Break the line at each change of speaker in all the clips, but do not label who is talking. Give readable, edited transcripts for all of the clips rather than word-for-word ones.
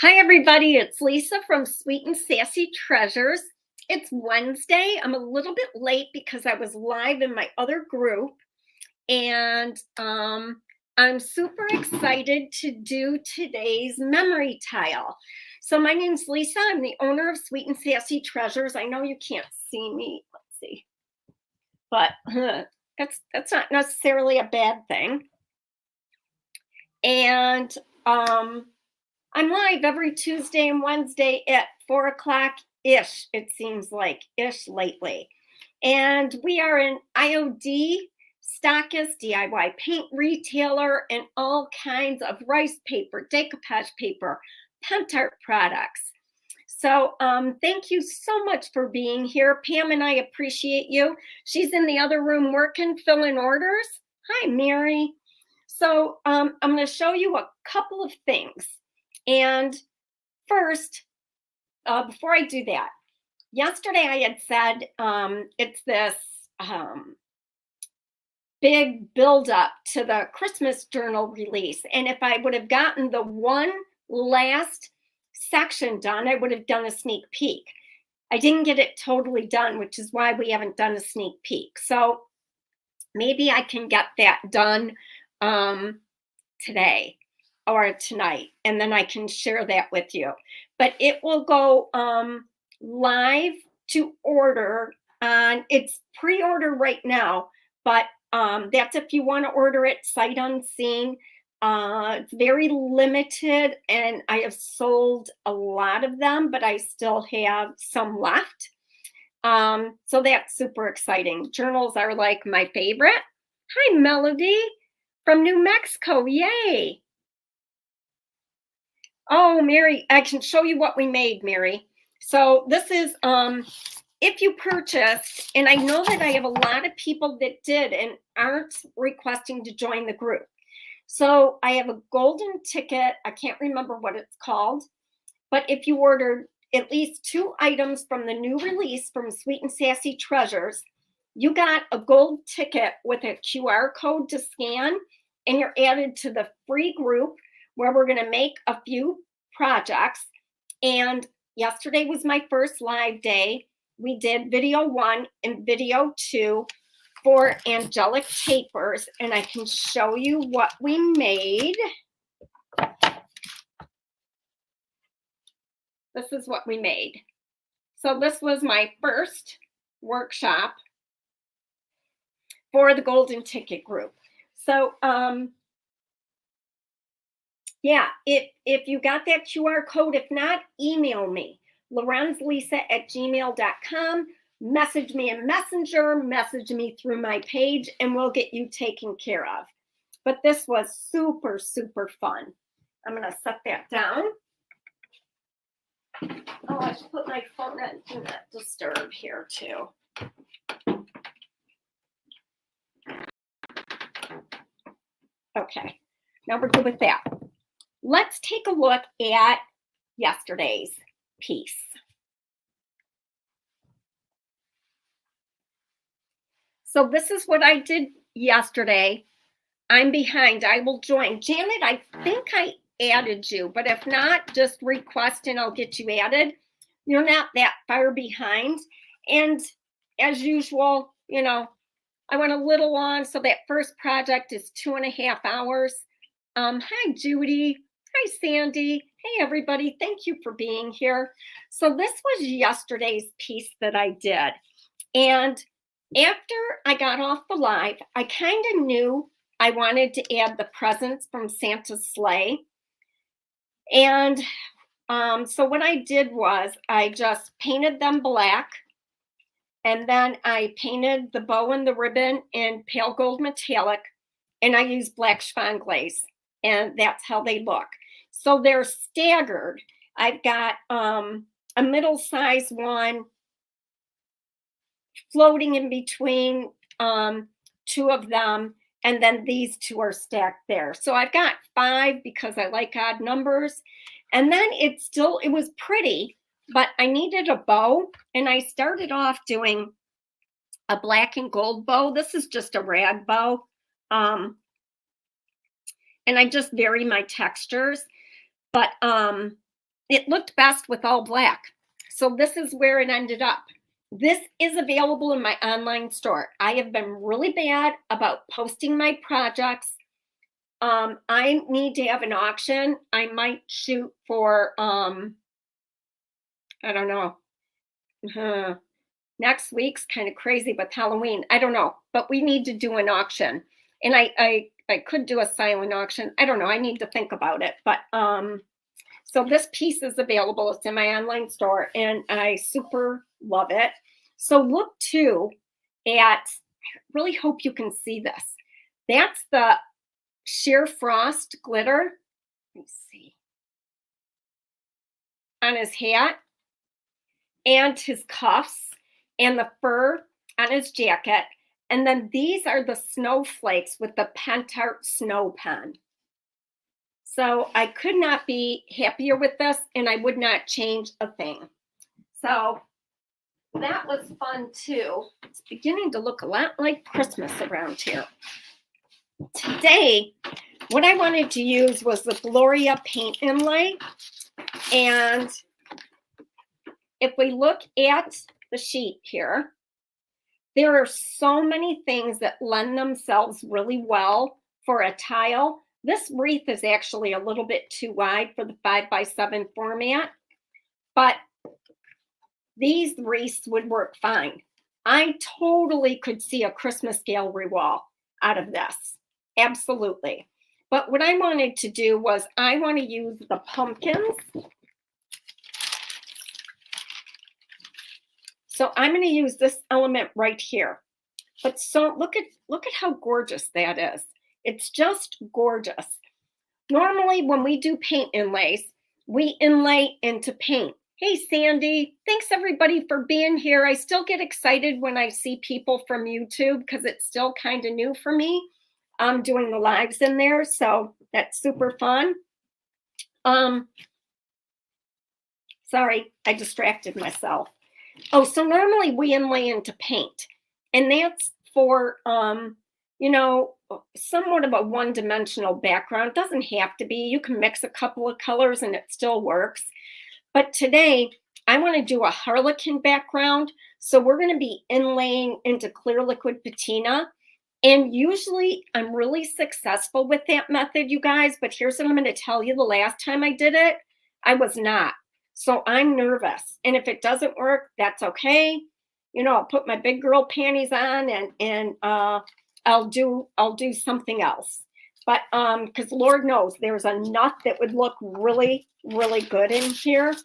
Hi, everybody. It's Lisa from Sweet and Sassy Treasures. It's Wednesday. I'm a little bit late because I was live in my other group, and I'm super excited to do today's memory tile. So, my name's Lisa. I'm the owner of Sweet and Sassy Treasures. I know you can't see me. Let's see, but that's not necessarily a bad thing. And I'm live every Tuesday and Wednesday at 4 o'clock ish, it seems like ish lately. And we are an IOD stockist, DIY paint retailer, and all kinds of rice paper, decoupage paper, pent art products. So thank you so much for being here. Pam and I appreciate you. She's in the other room working, filling orders. Hi, Mary. So I'm going to show you a couple of things. And first, before I do that, yesterday I had said it's this big buildup to the Christmas journal release. And if I would have gotten the one last section done, I would have done a sneak peek. I didn't get it totally done, which is why we haven't done a sneak peek. So maybe I can get that done today or tonight, and then I can share that with you. But it will go live to order on, it's pre-order right now, but that's if you want to order it sight unseen. It's very limited, and I have sold a lot of them, but I still have some left. So that's super exciting. Journals are like my favorite. Hi, Melody from New Mexico. Yay. Oh, Mary, I can show you what we made, Mary. So this is, if you purchased, and I know that I have a lot of people that did and aren't requesting to join the group. So I have a golden ticket. I can't remember what it's called, but if you ordered at least 2 items from the new release from Sweet and Sassy Treasures, you got a gold ticket with a QR code to scan, and you're added to the free group where we're going to make a few projects. And yesterday was my first live day. We did video 1 and video 2 for angelic tapers, and I can show you what we made. This is what we made. So this was my first workshop for the golden ticket group. So yeah, if you got that QR code, if not, email me, lorenzlisa@gmail.com, message me in Messenger, message me through my page, and we'll get you taken care of. But this was super, super fun. I'm going to set that down. Oh, I should put my phone on Do Not Disturb here too. Okay, now we're good with that. Let's take a look at yesterday's piece. So this is what I did yesterday. I'm behind. I will join. Janet, I think I added you, but if not, just request and I'll get you added. You're not that far behind. And as usual, you know, I went a little long, so that first project is 2.5 hours. Hi, Judy. Hi, Sandy. Hey, everybody. Thank you for being here. So this was yesterday's piece that I did. And after I got off the live, I kind of knew I wanted to add the presents from Santa's sleigh. And so what I did was I just painted them black. And then I painted the bow and the ribbon in pale gold metallic, and I used black chiffon glaze, and that's how they look. So they're staggered. I've got a middle-sized one floating in between 2 of them, and then these 2 are stacked there. So I've got 5 because I like odd numbers. And then it was pretty, but I needed a bow, and I started off doing a black and gold bow. This is just a rag bow. And I just vary my textures. But it looked best with all black. So this is where it ended up. This is available in my online store. I have been really bad about posting my projects. I need to have an auction. I might shoot for, I don't know. Next week's kind of crazy with Halloween. I don't know, but we need to do an auction. And I could do a silent auction. I don't know. I need to think about it. But so this piece is available. It's in my online store, and I super love it. So look too at, I really hope you can see this. That's the sheer frost glitter. Let me see. On his hat and his cuffs and the fur on his jacket. And then these are the snowflakes with the Pentart snow pen. So I could not be happier with this, and I would not change a thing. So that was fun too. It's beginning to look a lot like Christmas around here. Today, what I wanted to use was the Gloria Paint Inlay. And if we look at the sheet here, there are so many things that lend themselves really well for a tile. This wreath is actually a little bit too wide for the 5x7 format, but these wreaths would work fine. I totally could see a Christmas gallery wall out of this. Absolutely. But what I wanted to do was I want to use the pumpkins. So I'm going to use this element right here. But so look at how gorgeous that is. It's just gorgeous. Normally when we do paint inlays, we inlay into paint. Hey, Sandy, thanks everybody for being here. I still get excited when I see people from YouTube because it's still kind of new for me. I'm doing the lives in there, so that's super fun. Sorry, I distracted myself. Oh, so normally we inlay into paint, and that's for, you know, somewhat of a one-dimensional background. It doesn't have to be. You can mix a couple of colors and it still works. But today, I want to do a Harlequin background. So we're going to be inlaying into clear liquid patina. And usually I'm really successful with that method, you guys. But here's what I'm going to tell you. The last time I did it, I was not. So I'm nervous. And if it doesn't work, that's okay. You know, I'll put my big girl panties on and I'll do something else. But because Lord knows there's enough that would look really, really good in here.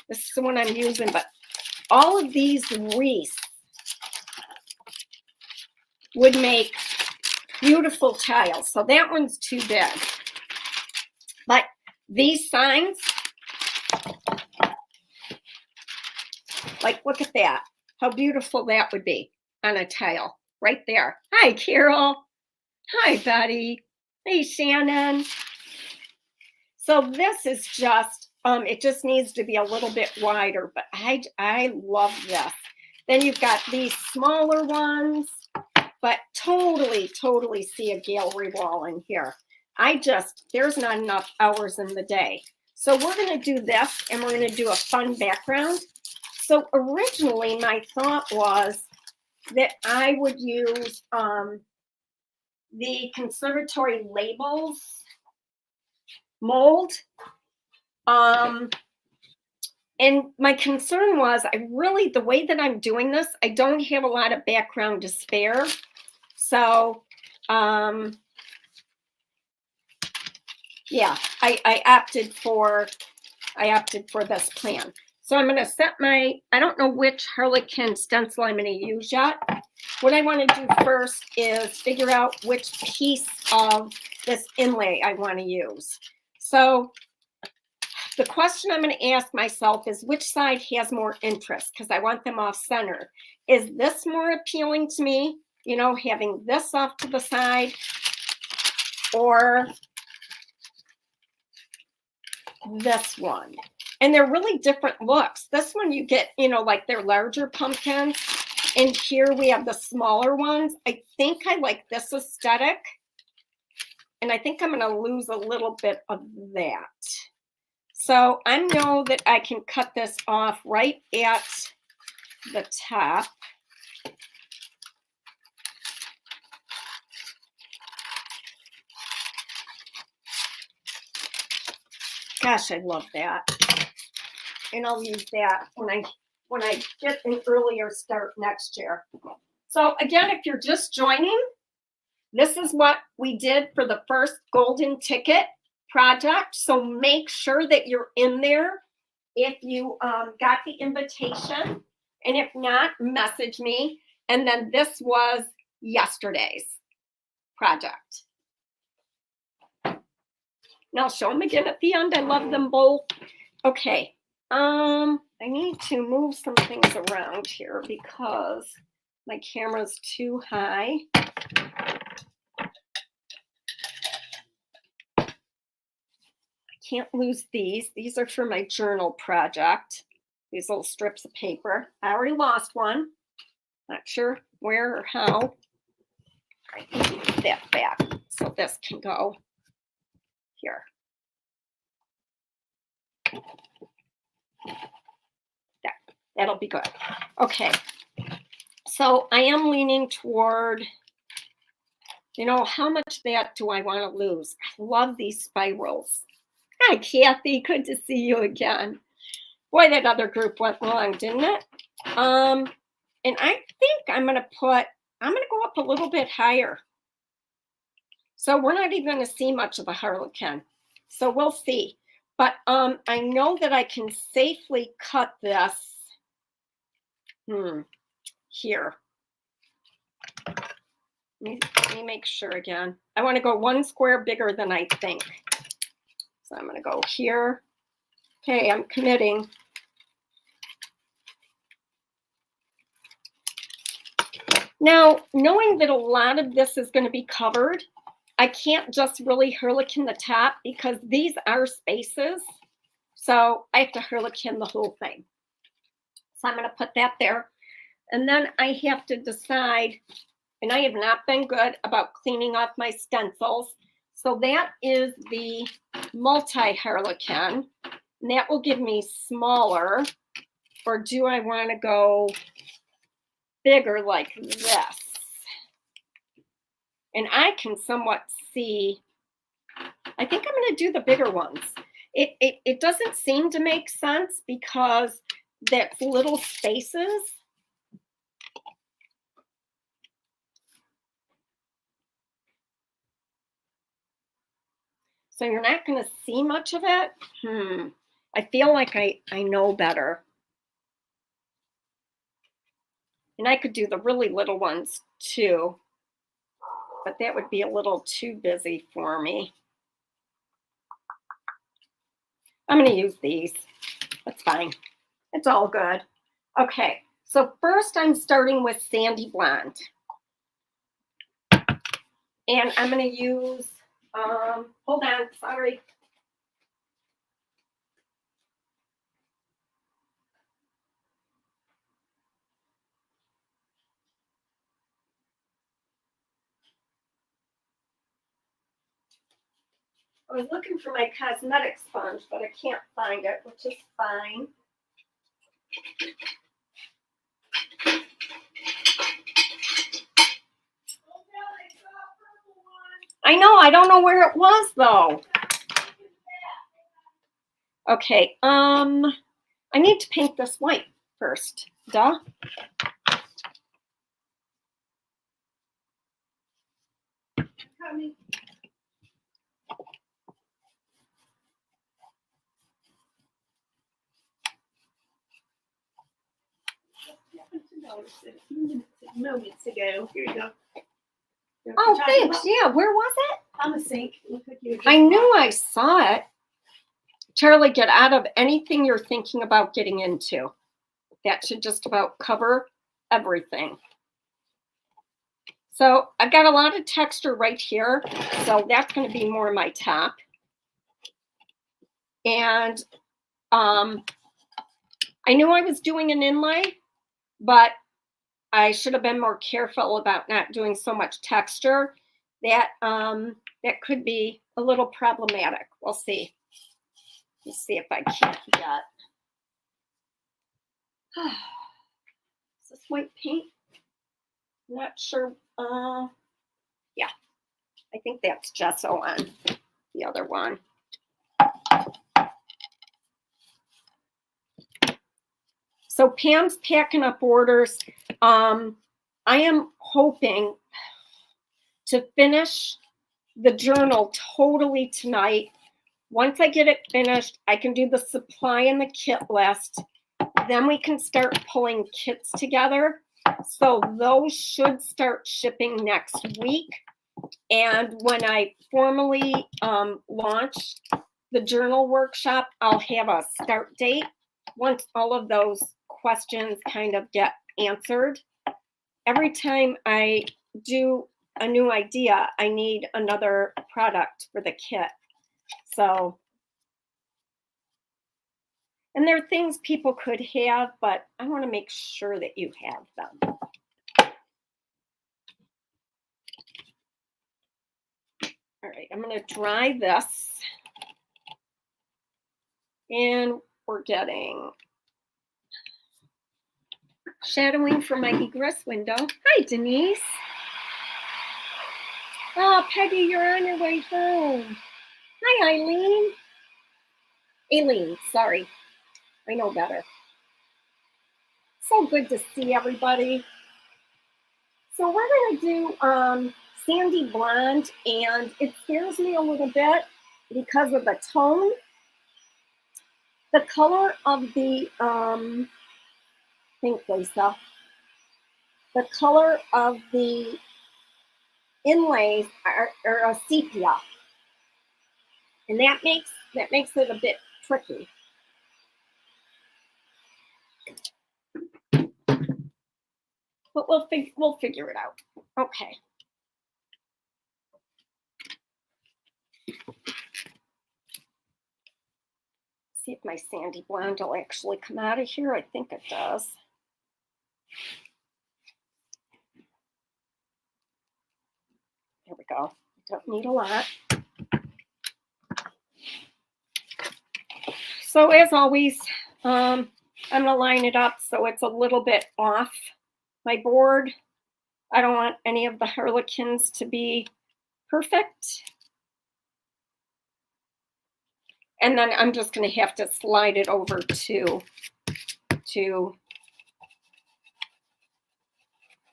This is the one I'm using, but all of these wreaths would make beautiful tiles. So that one's too big. But these signs, like look at that. How beautiful that would be on a tile right there. Hi, Carol. Hi, Betty. Hey, Shannon. So this is just, it just needs to be a little bit wider, but I love this. Then you've got these smaller ones, but totally see a gallery wall in here. There's not enough hours in the day. So we're going to do this, and we're going to do a fun background. So originally my thought was that I would use the Conservatory Labels mold. And my concern was the way that I'm doing this, I don't have a lot of background to spare. So, yeah, I opted for this plan. So I'm going to set I don't know which Harlequin stencil I'm going to use yet. What I want to do first is figure out which piece of this inlay I want to use. So the question I'm going to ask myself is which side has more interest, because I want them off center. Is this more appealing to me, you know, having this off to the side, or this one? And they're really different looks. This one you get, you know, like they're larger pumpkins. And here we have the smaller ones. I think I like this aesthetic. And I think I'm going to lose a little bit of that. So I know that I can cut this off right at the top. Gosh, I love that. And I'll use that when I get an earlier start next year. So again, if you're just joining, this is what we did for the first golden ticket project. So make sure that you're in there if you got the invitation. And if not, message me. And then this was yesterday's project. And I'll show them again at the end. I love them both. Okay. I need to move some things around here because my camera's too high. I can't lose these. These are for my journal project. These little strips of paper. I already lost one. Not sure where or how. I can move that back so this can go here. That'll be good. Okay. So I am leaning toward, how much that do I want to lose? I love these spirals. Hi, Kathy. Good to see you again. Boy, that other group went long, didn't it? And I think I'm going to go up a little bit higher. So we're not even going to see much of the Harlequin. So we'll see. But I know that I can safely cut this here. Let me make sure again. I want to go one square bigger than I think. So I'm going to go here. Okay, I'm committing. Now, knowing that a lot of this is going to be covered, I can't just really Harlequin the top because these are spaces. So I have to Harlequin the whole thing. So I'm going to put that there. And then I have to decide, and I have not been good about cleaning off my stencils. So that is the multi-Harlequin. And that will give me smaller. Or do I want to go bigger like this? And I can somewhat see, I think I'm going to do the bigger ones. It doesn't seem to make sense because that's little spaces. So you're not going to see much of it. I feel like I know better. And I could do the really little ones too, but that would be a little too busy for me. I'm going to use these. That's fine. It's all good. Okay, so first I'm starting with Sandy Blonde. And I'm going to use, hold on, sorry. I was looking for my cosmetic sponge, but I can't find it, which is fine. I know, I don't know where it was though. Okay, I need to paint this white first. Duh.
Moments ago. Here you go.
Oh, thanks. Yeah, where was it?
On the sink.
I knew I saw it. Charlie, get out of anything you're thinking about getting into. That should just about cover everything. So I've got a lot of texture right here. So that's going to be more my top. And I knew I was doing an inlay, but I should have been more careful about not doing so much texture. That could be a little problematic. We'll see. Let's see if I can't get. Is this white paint? Not sure. Yeah, I think that's gesso on the other one. So Pam's packing up orders. I am hoping to finish the journal totally tonight. Once I get it finished, I can do the supply and the kit list. Then we can start pulling kits together. So those should start shipping next week. And when I formally launch the journal workshop, I'll have a start date once all of those questions kind of get answered. Every time I do a new idea, I need another product for the kit. So, and there are things people could have, but I want to make sure that you have them. All right, I'm going to dry this. And we're getting shadowing from my egress window. Hi, Denise. Oh, Peggy, you're on your way home. Hi, Eileen. Aileen, sorry. I know better. So good to see everybody. So we're going to do Sandy Blonde, and it scares me a little bit because of the tone. The color of the, think, Lisa, the color of the inlays are a sepia, and that makes it a bit tricky. But we'll figure it out. Okay. See if my Sandy Blonde will actually come out of here. I think it does. There we go. Don't need a lot. So as always, I'm going to line it up so it's a little bit off my board. I don't want any of the Harlequins to be perfect. And then I'm just going to have to slide it over to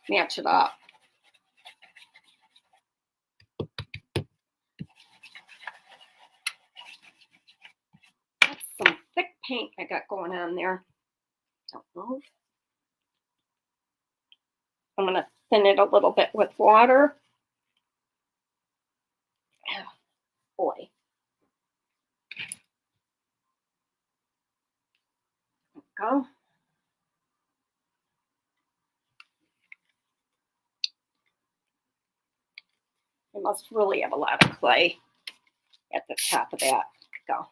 match it up. That's some thick paint I got going on there. Don't move. I'm going to thin it a little bit with water. Oh, boy. There we go. I must really have a lot of clay at the top of that. Go.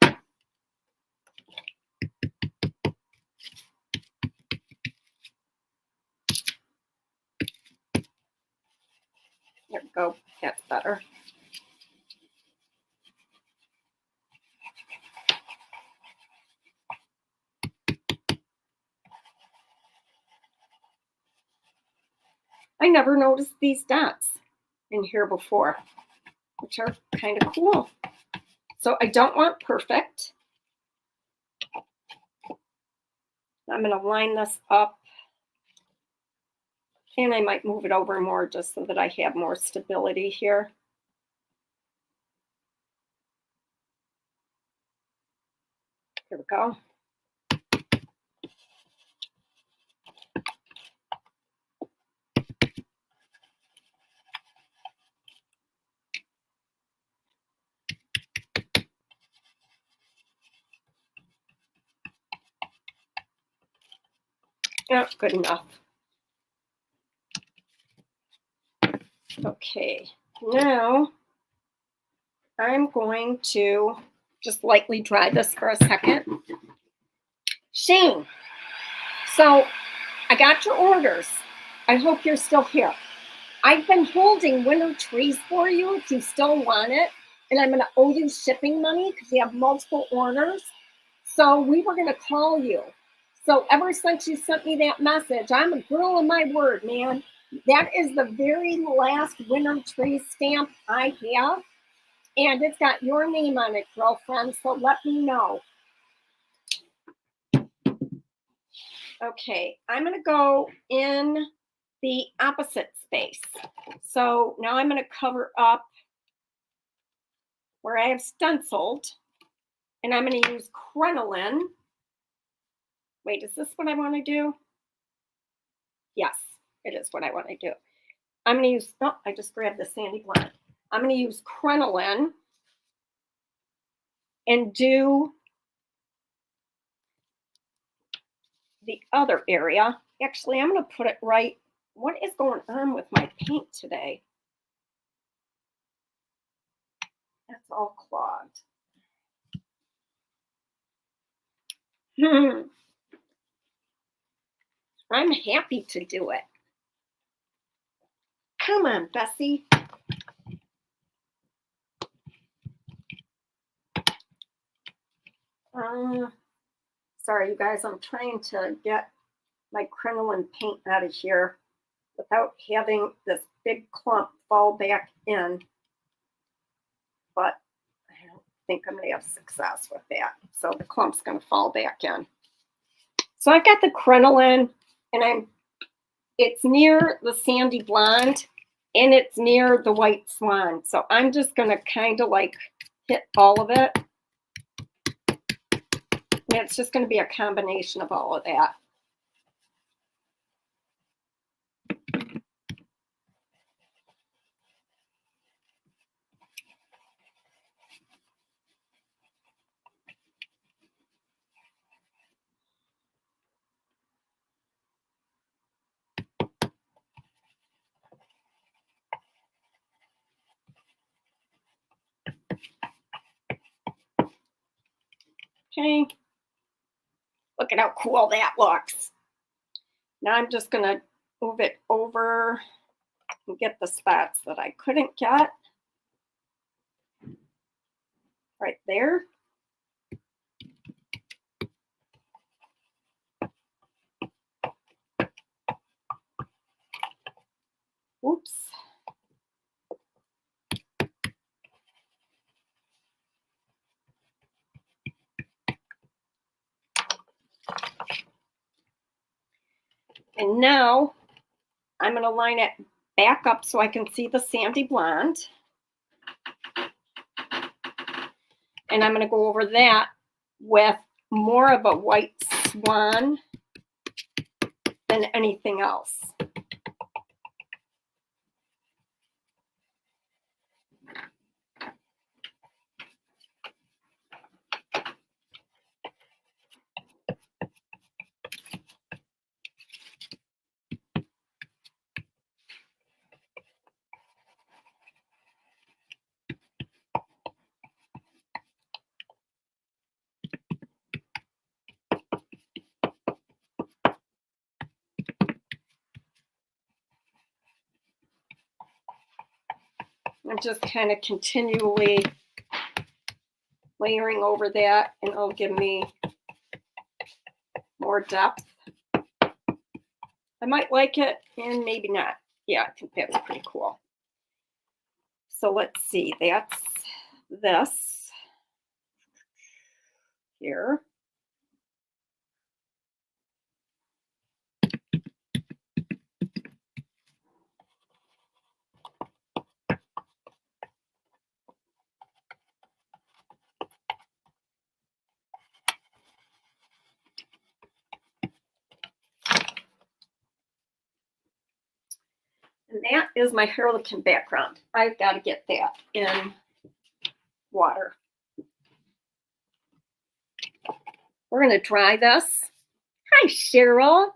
There we go. That's better. I never noticed these dots in here before, which are kind of cool. So I don't want perfect. I'm going to line this up, and I might move it over more just so that I have more stability here. Here we go. Yeah, good enough. Okay, now I'm going to just lightly dry this for a second. Shane, so I got your orders. I hope you're still here. I've been holding winter trees for you if you still want it, and I'm going to owe you shipping money because you have multiple orders. So we were going to call you. So ever since you sent me that message, I'm a girl of my word, man. That is the very last winter tree stamp I have. And it's got your name on it, girlfriend. So let me know. Okay, I'm going to go in the opposite space. So now I'm going to cover up where I have stenciled. And I'm going to use crinoline. Wait, is this what I want to do? Yes, it is what I want to do. I'm going to use, oh, I just grabbed the sandy blonde. I'm going to use crinoline and do the other area. Actually, I'm going to put it right. What is going on with my paint today? That's all clogged. I'm happy to do it. Come on, Bessie. Sorry, you guys, I'm trying to get my crinoline paint out of here without having this big clump fall back in. But I don't think I'm going to have success with that. So the clump's going to fall back in. So I've got the crinoline, and it's near the sandy blonde, and it's near the white swan. So I'm just going to kind of like hit all of it. And it's just going to be a combination of all of that. Okay. Look at how cool that looks. Now I'm just going to move it over and get the spots that I couldn't get. Right there. Oops. And now I'm going to line it back up so I can see the sandy blonde. And I'm going to go over that with more of a white swan than anything else. I'm just kind of continually layering over that, and it'll give me more depth. I might like it and maybe not. Yeah, I think that's pretty cool. So let's see, that's this here. And that is my Harlequin background. I've got to get that in water. We're going to dry this. Hi, Cheryl.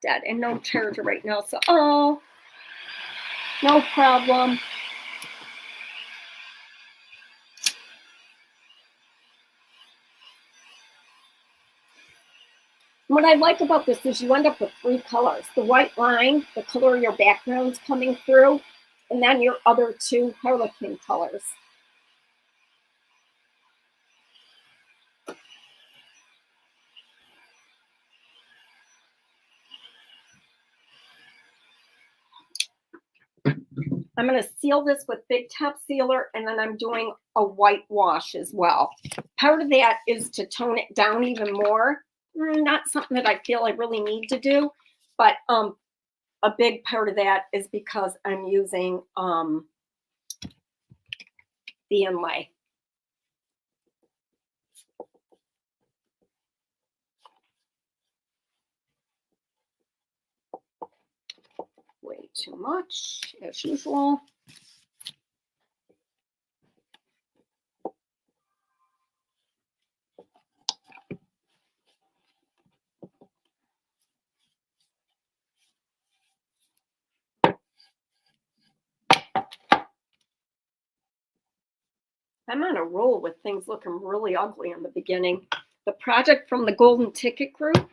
Dead and no charger right now, so oh, no problem. What I like about this is you end up with 3 colors. The white line, the color your background's coming through, and then your other 2 Harlequin colors. I'm going to seal this with Big Top Sealer, and then I'm doing a white wash as well. Part of that is to tone it down even more. Not something that I feel I really need to do, but a big part of that is because I'm using the inlay. Way too much, as usual. I'm on a roll with things looking really ugly in the beginning. The project from the Golden Ticket Group,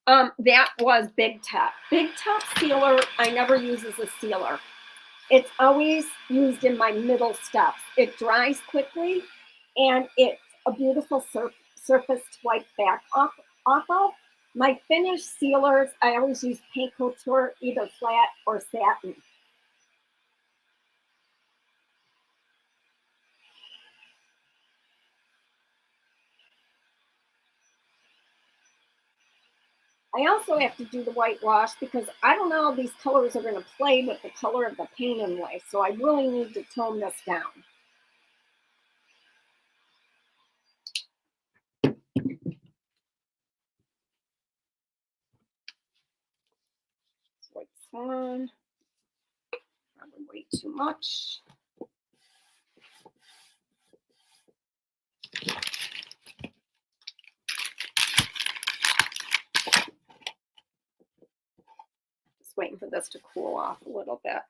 that was Big Top. Big Top Sealer, I never use as a sealer. It's always used in my middle steps. It dries quickly, and it's a beautiful surface to wipe back off of. My finished sealers, I always use paint couture, either flat or satin. I also have to do the whitewash because I don't know how these colors are going to play with the color of the paint inlay. So I really need to tone this down. White Swan, probably way too much. Just waiting for this to cool off a little bit.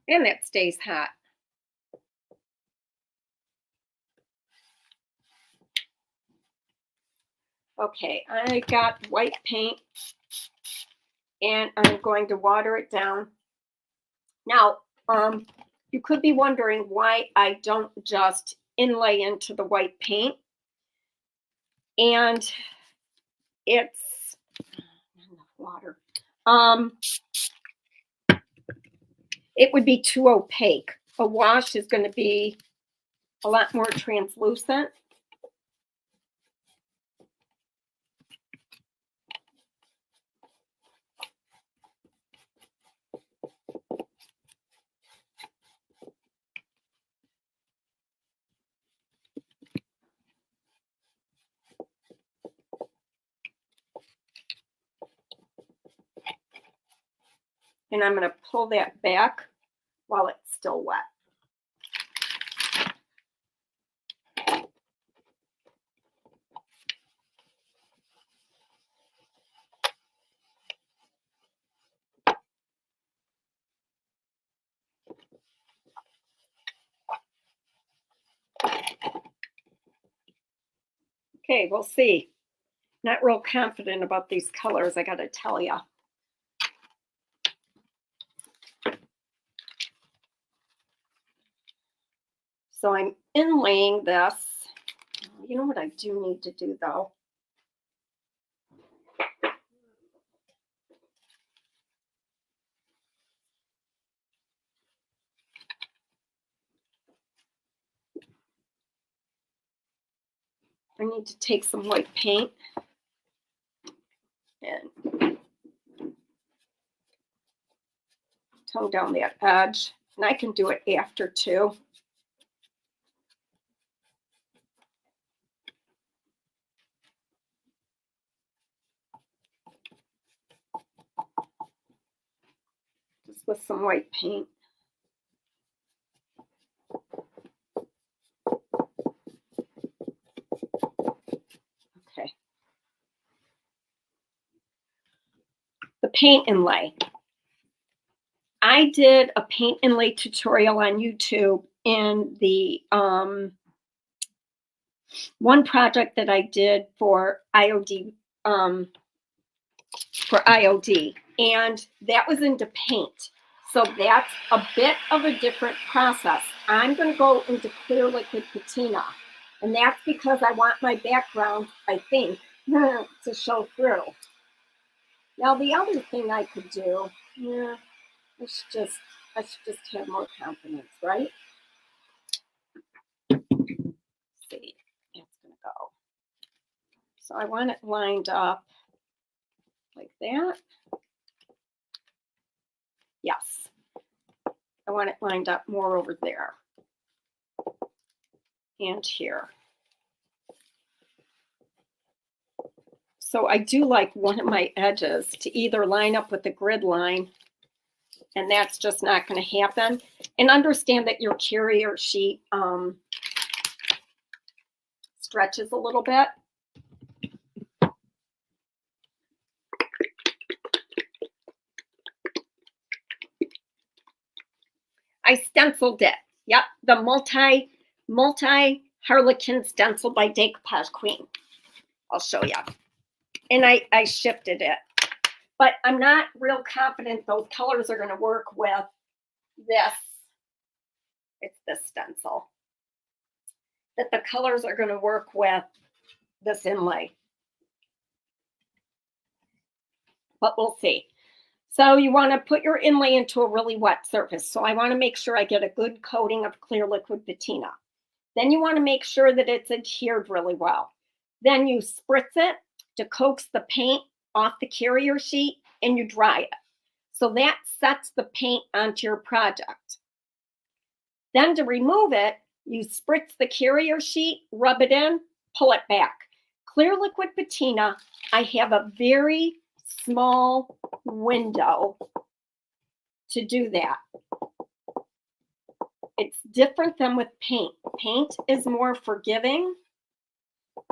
And that stays hot. Okay, I got white paint and I'm going to water it down. Now, you could be wondering why I don't just inlay into the white paint. And it's enough water. It would be too opaque. A wash is going to be a lot more translucent. And I'm going to pull that back while it's still wet. Okay, we'll see. Not real confident about these colors, I got to tell you. So I'm inlaying this. You know what I do need to do though? I need to take some white paint and tone down that edge. And I can do it after too. Just with some white paint. Okay. The paint inlay. I did a paint inlay tutorial on YouTube in the one project that I did for IOD, and that was into paint. So that's a bit of a different process. I'm going to go into clear liquid patina. And that's because I want my background, I think, to show through. Now the other thing I could do, I should just have more confidence, right? Let's see, it's gonna go. So I want it lined up like that. Yes, I want it lined up more over there and here. So I do like one of my edges to either line up with the grid line, and that's just not going to happen. And understand that your carrier sheet stretches a little bit. I stenciled it. Yep, the multi Harlequin Stencil by Decoupage Queen. I'll show you. And I shifted it. But I'm not real confident those colors are going to work with this. It's this stencil. That the colors are going to work with this inlay. But we'll see. So you want to put your inlay into a really wet surface. So I want to make sure I get a good coating of clear liquid patina. Then you want to make sure that it's adhered really well. Then you spritz it to coax the paint off the carrier sheet and you dry it. So that sets the paint onto your project. Then to remove it, you spritz the carrier sheet, rub it in, pull it back. Clear liquid patina, I have a very small window to do that. It's different than with paint. Paint is more forgiving.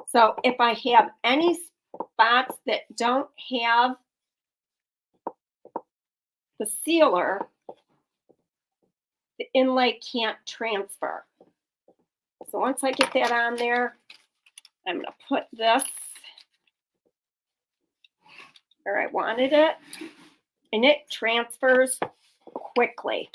So if I have any spots that don't have the sealer, the inlay can't transfer. So once I get that on there, I'm going to put this where I wanted it, and it transfers quickly.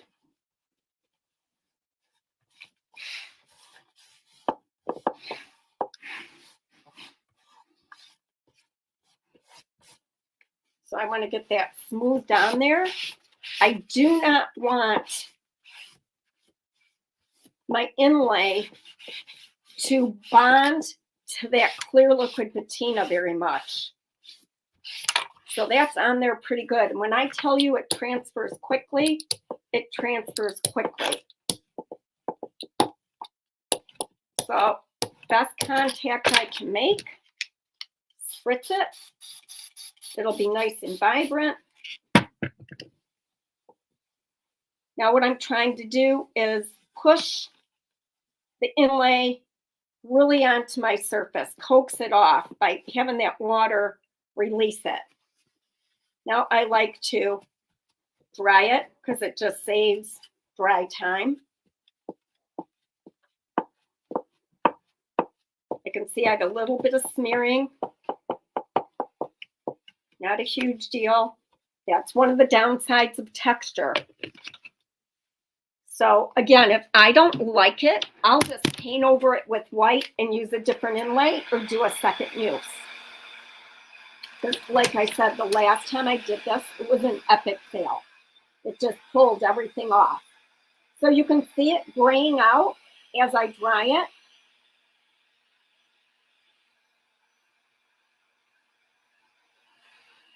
So I want to get that smoothed down there. I do not want my inlay to bond to that clear liquid patina very much. So that's on there pretty good. And when I tell you it transfers quickly, it transfers quickly. So best contact I can make, spritz it. It'll be nice and vibrant. Now what I'm trying to do is push the inlay really onto my surface, coax it off by having that water release it. Now I like to dry it because it just saves dry time. I can see I have a little bit of smearing. Not a huge deal. That's one of the downsides of texture. So again, if I don't like it, I'll just paint over it with white and use a different inlay or do a second use. Because like I said, the last time I did this, it was an epic fail. It just pulled everything off. So you can see it graying out as I dry it.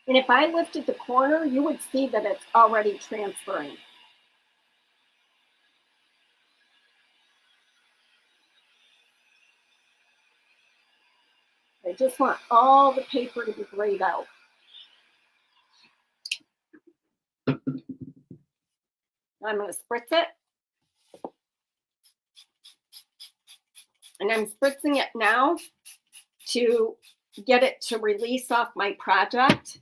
And if I lifted the corner, you would see that it's already transferring. I just want all the paper to be grayed out. I'm going to spritz it. And I'm spritzing it now to get it to release off my project.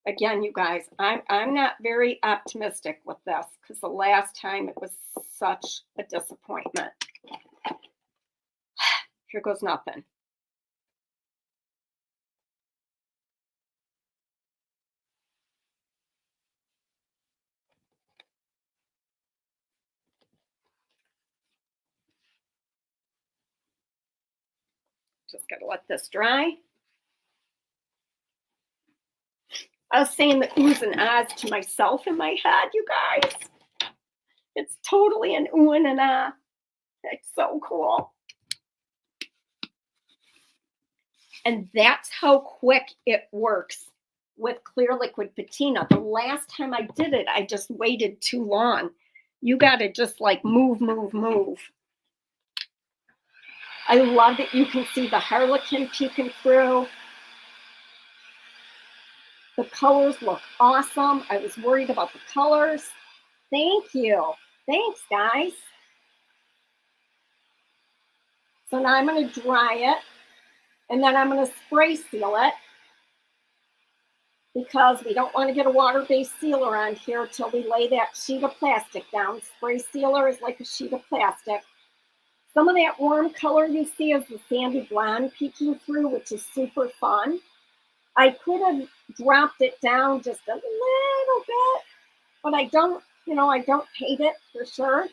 Again, you guys, I'm not very optimistic with this because the last time it was such a disappointment. Here goes nothing. Just gotta let this dry. I was saying the oohs and ahs to myself in my head, you guys. It's totally an ooh and an ah. It's so cool. And that's how quick it works with clear liquid patina. The last time I did it, I just waited too long. You got to just like move, move, move. I love that you can see the Harlequin peeking through. The colors look awesome. I was worried about the colors. Thank you. Thanks, guys. So now I'm going to dry it, and then I'm going to spray seal it because we don't want to get a water-based sealer on here till we lay that sheet of plastic down. Spray sealer is like a sheet of plastic. Some of that warm color you see is the sandy blonde peeking through, which is super fun. I could have dropped it down just a little bit, but I don't, I don't hate it for sure.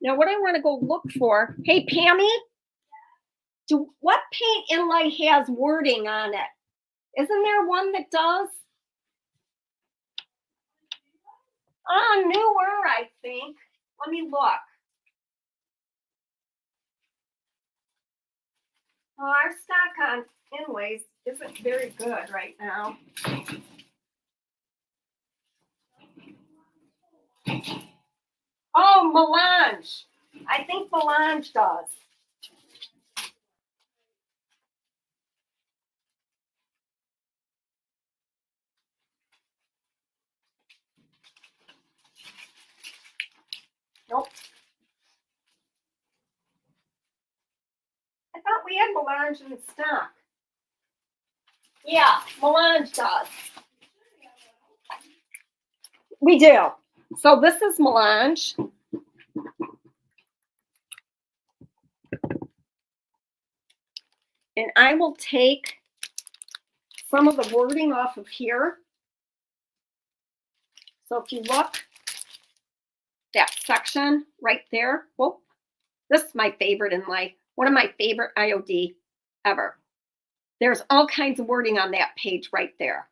Now what I want to go look for, hey Pammy, what paint inlay has wording on it? Isn't there one that does? Newer, I think. Let me look. Oh, our stock on inlays isn't very good right now. Oh, Melange. I think Melange does. Nope. I thought we had Melange in stock. Yeah, Melange does. We do. So this is Melange. And I will take some of the wording off of here. So if you look, that section right there, whoop, this is my favorite inlay, one of my favorite IOD ever. There's all kinds of wording on that page right there.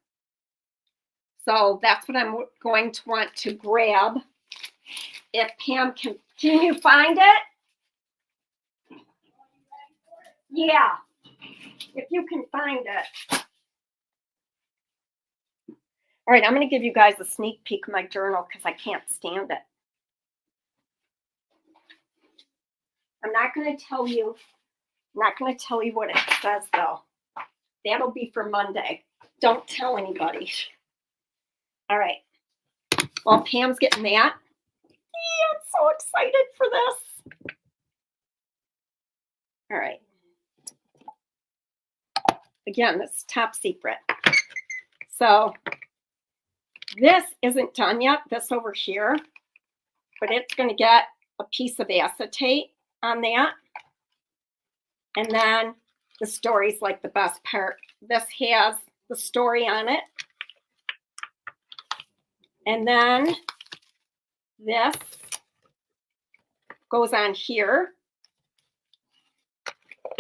So that's what I'm going to want to grab. If Pam can you find it? Yeah, if you can find it. All right, I'm going to give you guys a sneak peek of my journal because I can't stand it. I'm not going to tell you what it says though. That'll be for Monday. Don't tell anybody. All right. Well, Pam's getting that. I'm so excited for this. All right. Again, this is top secret. So this isn't done yet, this over here, but it's going to get a piece of acetate on that. And then the story's like the best part. This has the story on it. And then this goes on here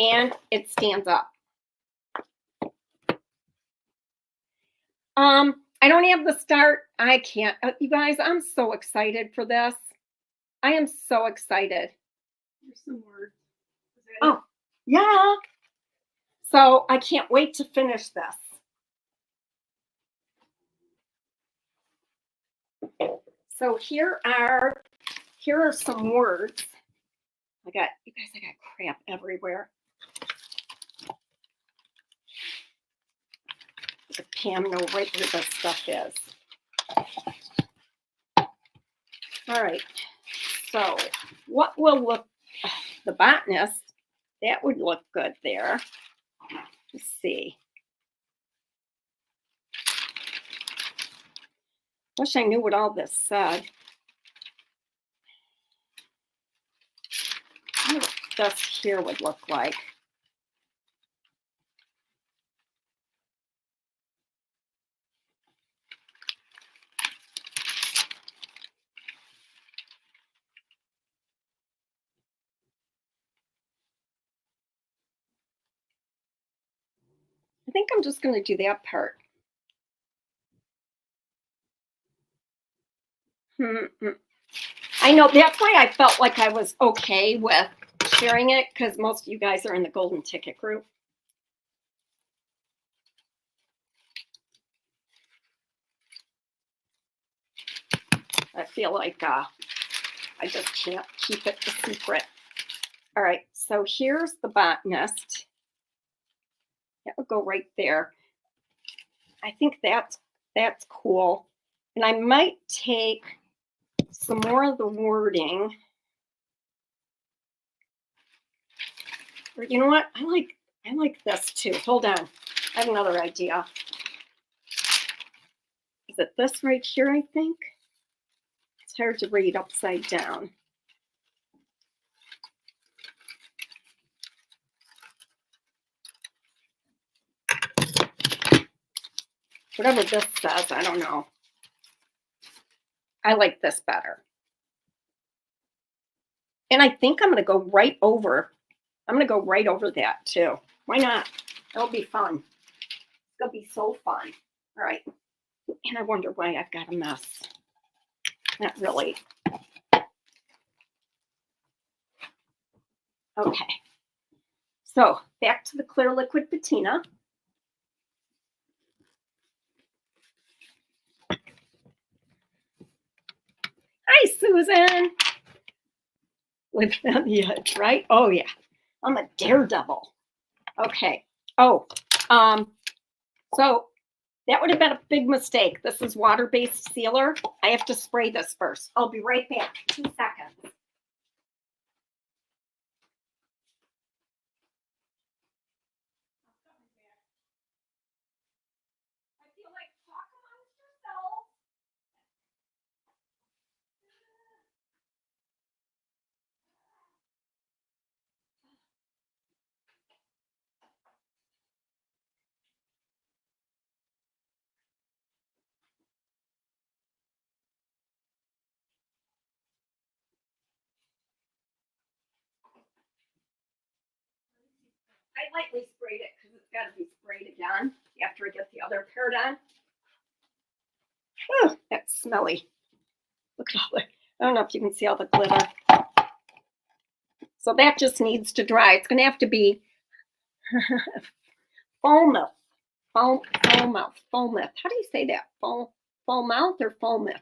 and it stands up. I don't have the start. I can't. You guys, I'm so excited for this. I am so excited.
There's some words.
Oh, yeah. So I can't wait to finish this. So here are some words. You guys, I got crap everywhere. But Pam know right where this stuff is. All right. So what will look, the botanist, that would look good there. Let's see. Wish I knew what all this said. I wonder what this here would look like. think I'm just going to do that part. I know, that's why I felt like I was okay with sharing it, because most of you guys are in the golden ticket group. I feel like I just can't keep it a secret. All right, so here's the botanist. That will go right there. I think that's cool. And I might take some more of the wording. Or you know what? I like this too. Hold on. I have another idea. Is it this right here, I think? It's hard to read upside down. Whatever this says, I don't know. I like this better. And I think I'm going to go right over. I'm going to go right over that too. Why not? It'll be fun. It'll be so fun. All right. And I wonder why I've got a mess. Not really. Okay. So back to the clear liquid patina. Hi, Susan. Living on the edge, right? Oh, yeah. I'm a daredevil. Okay. Oh, so that would have been a big mistake. This is water-based sealer. I have to spray this first. I'll be right back. 2 seconds. I feel like talk amongst yourselves. I lightly sprayed it because it's got to be sprayed again after I get the other part on. Oh, that's smelly. Look at all the, I don't know if you can see all the glitter. So that just needs to dry. It's going to have to be foam mouth. Foam mouth. Foam mouth. How do you say that? Foam mouth or foam mouth?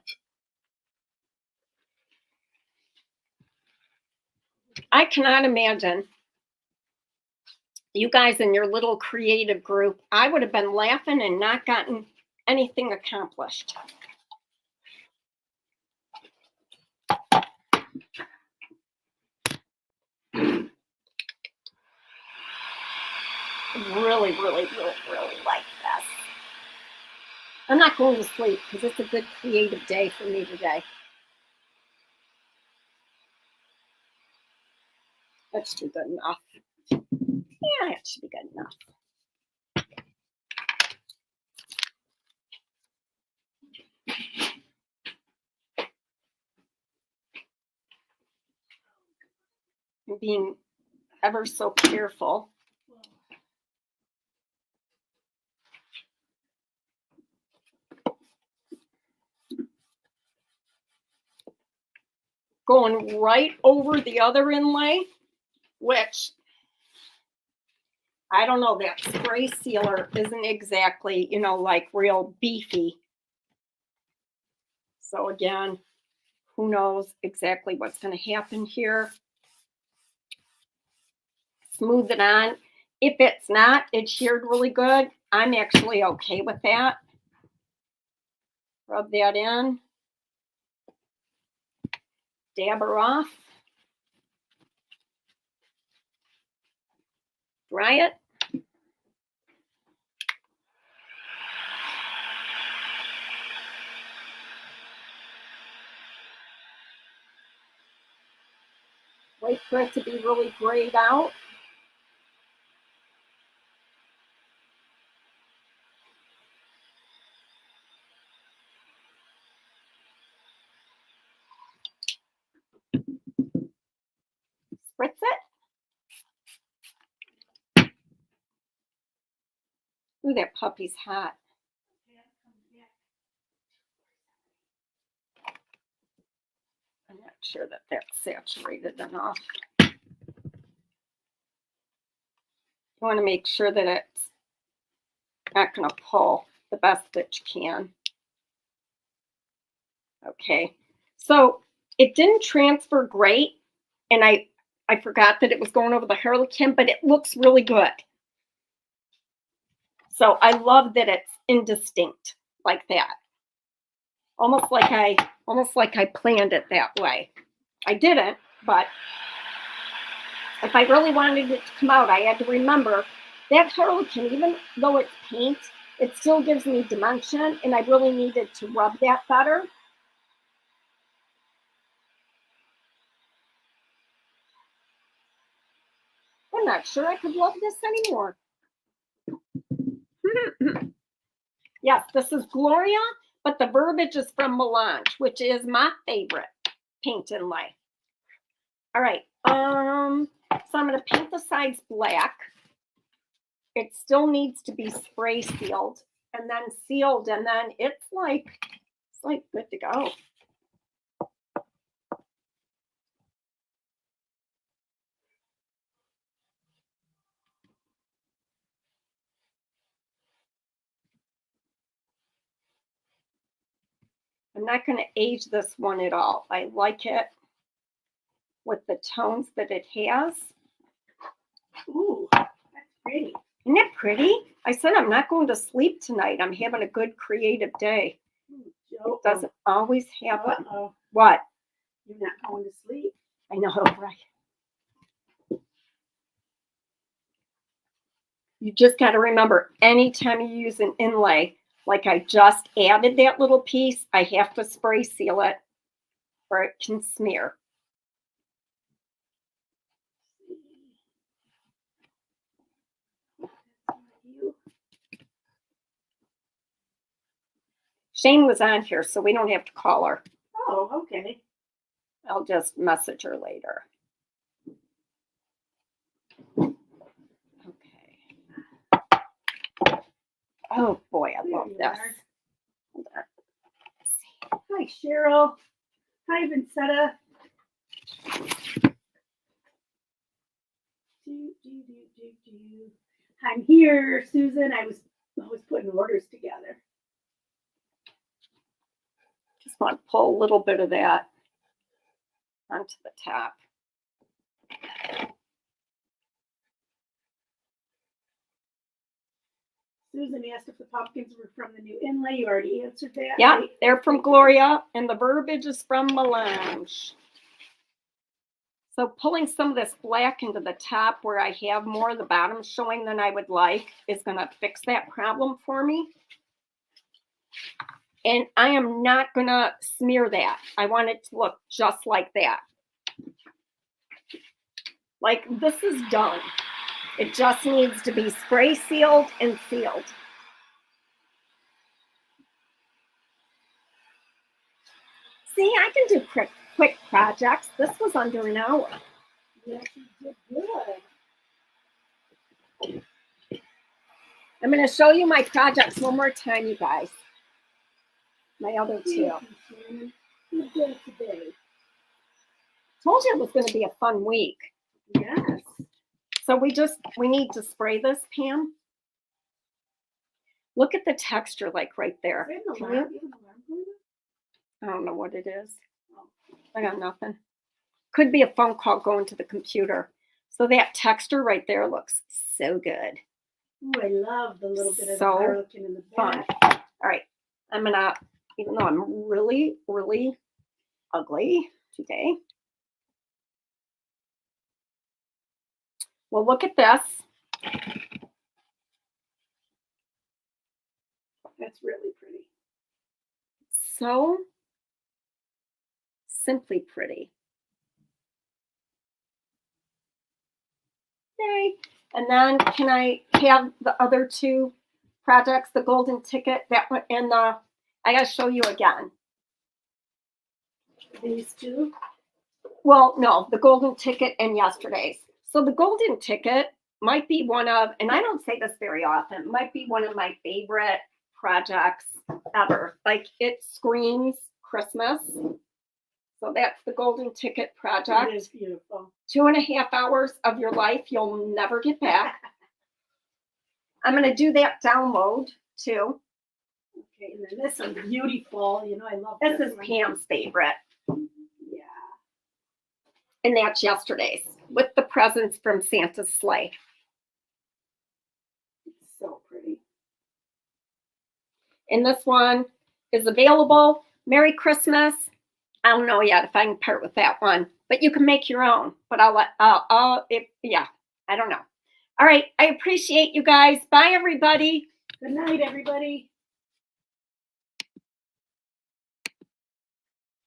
I cannot imagine you guys in your little creative group. I would have been laughing and not gotten anything accomplished. Really, really, really, really like this. I'm not going to sleep because it's a good creative day for me today. That should be good enough. Yeah, that should be good enough. I'm being ever so careful. Going right over the other inlay, which I don't know, that spray sealer isn't exactly, you know, like real beefy. So again, who knows exactly what's going to happen here. Smooth it on. If it's not adhered really good, I'm actually okay with that. Rub that in. Dab her off. Dry it. Wait for it to be really grayed out. Spritz it. puppy's hot. I'm not sure that that's saturated enough. You want to make sure that it's not going to pull the best that you can. Okay, so it didn't transfer great, and I forgot that it was going over the Harlequin, but it looks really good. So I love that it's indistinct like that. Almost like I planned it that way. I didn't, but if I really wanted it to come out, I had to remember that Harlequin, even though it's paint, it still gives me dimension, and I really needed to rub that better. I'm not sure I could love this anymore. Yes, this is Gloria, but the verbiage is from Melange, which is my favorite paint inlay. All right, so I'm going to paint the sides black. It still needs to be spray sealed and then sealed, and then it's like good to go. I'm not going to age this one at all. I like it with the tones that it has.
Ooh, that's pretty.
Isn't it pretty? I said I'm not going to sleep tonight. I'm having a good creative day. It doesn't always happen.
Uh-oh.
What?
You're not going to sleep.
I know, right? You just got to remember, anytime you use an inlay, like I just added that little piece, I have to spray seal it or it can smear. Shane was on here, so we don't have to call her.
Oh, okay.
I'll just message her later. Okay. Oh boy, I love this. Hold on.
Hi, Cheryl. Hi, Vincetta. I'm here, Susan. I was putting orders together.
Just want to pull a little bit of that onto the top.
Susan asked if the pumpkins were from the new inlay. You already answered that.
Yeah,
right?
they're from Gloria, and the verbiage is from Melange. So pulling some of this black into the top where I have more of the bottom showing than I would like is going to fix that problem for me. And I am not going to smear that. I want it to look just like that. Like this is done. It just needs to be spray sealed and sealed. See, I can do quick projects. This was under an hour.
Yes, you did good.
I'm going to show you my projects one more time, you guys. My other two.
You did today.
Told you it was going to be a fun week.
Yes.
So we need to spray this, Pam. Look at the texture, like right there. I don't know what it is. I got nothing. Could be a phone call going to the computer. So that texture right there looks so good.
Oh, I love the little bit of
So
Harlequin in the
fun.
back.
All right. I'm going to, even though I'm really, really ugly today. Well, look at this.
That's really pretty.
So simply pretty. Okay. And then can I have the other two projects, the golden ticket, that one, and I got to show you again.
These two?
Well, no, the golden ticket and yesterday's. So the golden ticket might be one of, and I don't say this very often, might be one of my favorite projects ever. Like, it screams Christmas. So that's the Golden Ticket Project.
It is beautiful.
2.5 hours of your life you'll never get back. I'm going to do that download too.
Okay, and then this one's beautiful. You know, I love
This is
one.
Pam's favorite.
Yeah.
And that's yesterday's with the presents from Santa's sleigh.
It's so pretty.
And this one is available. Merry Christmas. I don't know yet if I can part with that one, but you can make your own. But yeah, I don't know. All right. I appreciate you guys. Bye, everybody.
Good night, everybody.